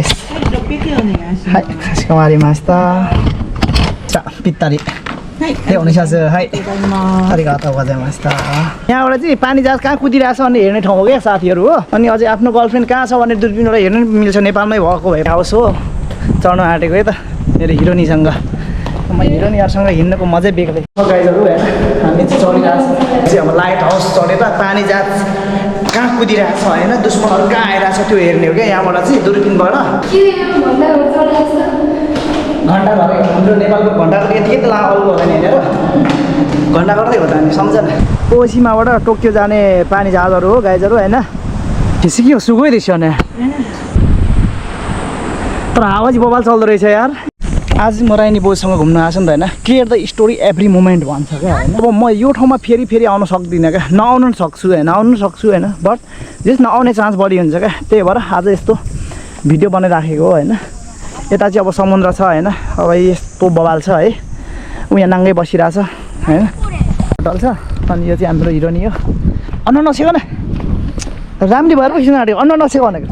はい、かしこまりました。じゃあぴったり。でお願いします。はい。ありがとうございました。यहाँबाट चाहिँ पानी जहाज कहाँ कुदिरहेछ भन्ने हेर्ने ठाउँ हो क्या साथीहरू हो। अनि अझै आफ्नो गर्लफ्रेन्ड कहाँ छ भन्ने दुर्बिनबाट हेर्न मिल्छ नेपालमै भएको भए हाउस हो। चढ्न आँटेको है त मेरो हिरोनीसँग। म हिरोनीहरुसँग हिँड्नको मजै बेग्लै। गाइजहरु हैन हामी चाहिँ चढिरहेछ चाहिँ अब लाइट हाउस चढेर पानी जहाज कहाँ कुदिरहेछ हैन दुश्मनहरु कहाँ आइरहेछ त्यो हेर्ने हो क्या यहाँबाट चाहिँ दुर्बिनबाट। घण्टा घर हाम्रो नेपालको घण्टाको यतिकै त लामो हो नि हैन घण्टा गर्दै हो त हामी सम्झन। ओसीमाबाट टोकियो जाने पानी जहाजहरु हो गाइजहरु हैन। ठिसिक्यो सुगै रहेछ नि तर हावा चाहिँ बबाल चल्दो रहेछ यार। आज म राइनी बोजसँग घुम्न आएको नि त हैन। Create the story every moment भन्छ क्या हैन। अब म यो ठाउँमा फेरि आउन सक्दिनँ क्या नआउन सक्छु हैन आउन सक्छु हैन बट जस्ट नआउने चान्स बढी हुन्छ क्या त्यही भएर आज यस्तो भिडियो बनाइराखेको हो हैन। यता चाहिँ अब समुद्र छ हैन अब यस्तो बवाल छ है उ यहाँ नाङ्गै बसिरहेछ हैन होटल छ अनि यो चाहिँ हाम्रो हिरोनी हो। अन्न नसेको न राम्री भएर खिच्न आँटेको अन्न नसेको भनेको